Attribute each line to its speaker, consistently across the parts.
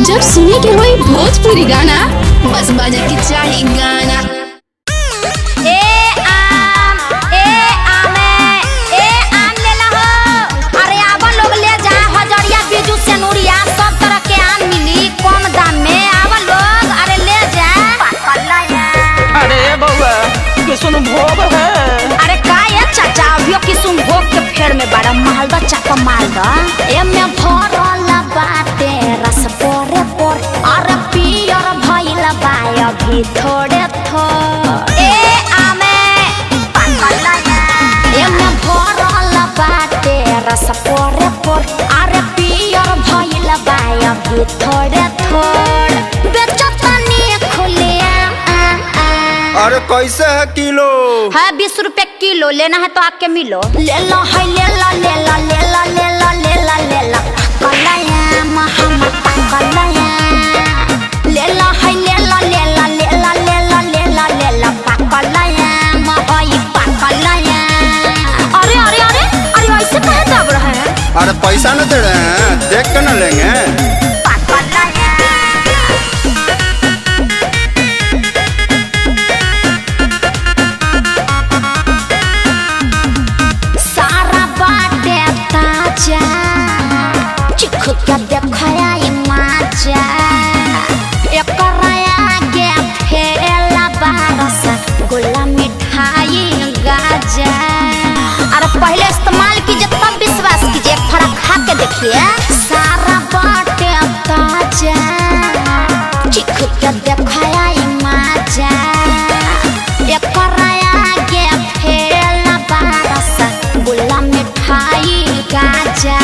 Speaker 1: जब सुने के होई भोजपुरी गाना बस बजे के चाही गाना।
Speaker 2: ले ला हो। अरे आवा लोग ले जा हजरिया बीजू से नूरिया सब तरह के आम मिली कम दाम में। आवा लोग अरे ले जा।
Speaker 3: अरे बउआ किसुन भोग है।
Speaker 2: अरे का ये चाचा अभियो किसुन भोग के फेर में बड़ा मालदा चापा मालदा एमे भरल बाटे रस पोरे पोर। अरे पियर भइल बा अभी थोड़े थोड़े। एमे भरल बाटे रस पोरे पोर। अरे पियर भइल बा अभी थोड़े थोड़े। बेचतनी खुले।
Speaker 4: अरे कैसे है किलो?
Speaker 2: है 20 रुपए किलो। लेना है तो आके मिलो। ले लो है ले ला ले ला ले ला ले ला ले ला ले ला कलाया महमत कलाया। ले ला है ले ला ले ला ले ला ले ला ले ला ले ला कलाया महई कलाया। अरे अरे अरे अरे ऐसे कहे दब रहे हैं।
Speaker 4: अरे पैसा न दे रहे हैं, देख के न लेंगे।
Speaker 2: क्या देखया माचा आगे फेला बारस गोला मिठाई गाजा। अरे पहले इस्तेमाल कीजिए तब विश्वास कीजिए। एक फड़ा खा के देखिए। सारा बाटे ताजा चिख क्या देखया माचा आगे फेला बारस गोला मिठाई गाजा।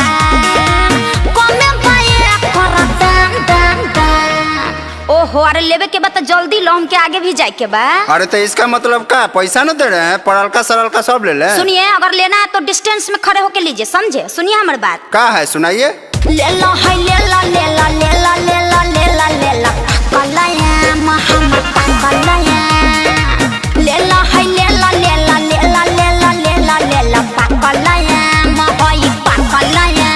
Speaker 2: ओहो अरे लेवे के बाद जल्दी लो, हम के आगे भी जाए के बा।
Speaker 4: अरे तो इसका मतलब का पैसा न दे रहे हैं? पड़लका सरलका सब ले ले।
Speaker 2: सुनिए अगर लेना है तो डिस्टेंस में खड़े होके लीजिए, समझे? सुनिए हमारी बात।
Speaker 4: का है सुनाइए।
Speaker 2: ले लो है ले ला ले ला ले ला ले ला ले ला ले ला कलाया महमत कलाया। ले लो है ले ला ले ला ले ला ले ला ले ला ले ला कलाया महई कलाया।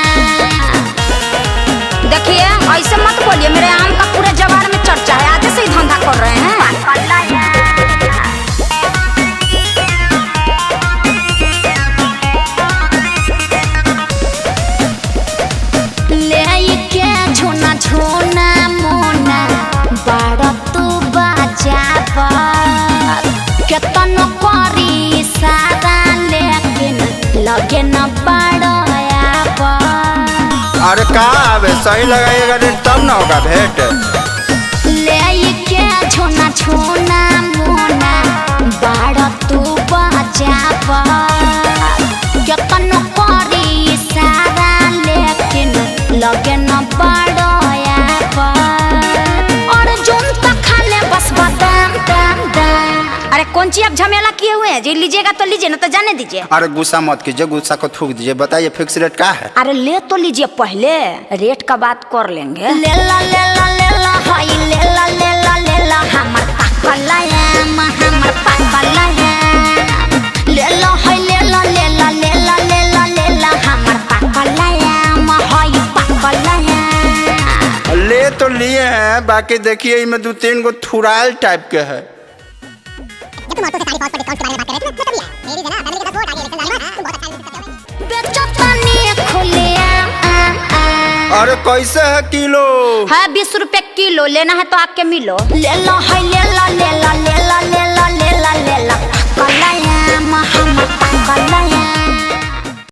Speaker 2: देखिए ऐसे मत बोलिए, मेरे आम का पूरे जवार में चर्चा है। आगे से ही धंधा कर रहे हैं। ले के झोना झोना मोना बड़ा तू बाजाबा केतनो करी सारा लेकिन लगे न बड़ायाबा।
Speaker 4: अरे का आवे सही लगाइएगा रेट तब ना होगा भेंट।
Speaker 2: ले के झोना झोना मोना बड़ा तू बाजाबा केतनो करी सारा लेकिन लगे न बड़ायाबा। और जोन तक खा ले बस बादाम दाम दाम। अरे कौन सी आप झमेला किए हुए हैं? जी लीजिएगा तो लीजिए, ना तो जाने दीजिए।
Speaker 4: अरे गुस्सा मत कीजिए, गुस्सा को थूक दीजिए। बताइए फिक्स रेट का है?
Speaker 2: अरे ले तो लीजिए, पहले रेट का बात कर लेंगे। ले ला ले ला ले ला हाय ले ला ले ला ले ला हमर कलाया हमर कलाया। ले ला हाय ले ला ले ला ले ला ले ला ले ला हमर कलाया महई कलाया।
Speaker 4: ले तो लिए हैं, बाकी देखिए इनमें 2-3 गो थुराल टाइप के है। अरे कैसे है किलो?
Speaker 2: है 20 रुपए किलो। लेना है तो आके मिलो। ले लो है ले ला ले ला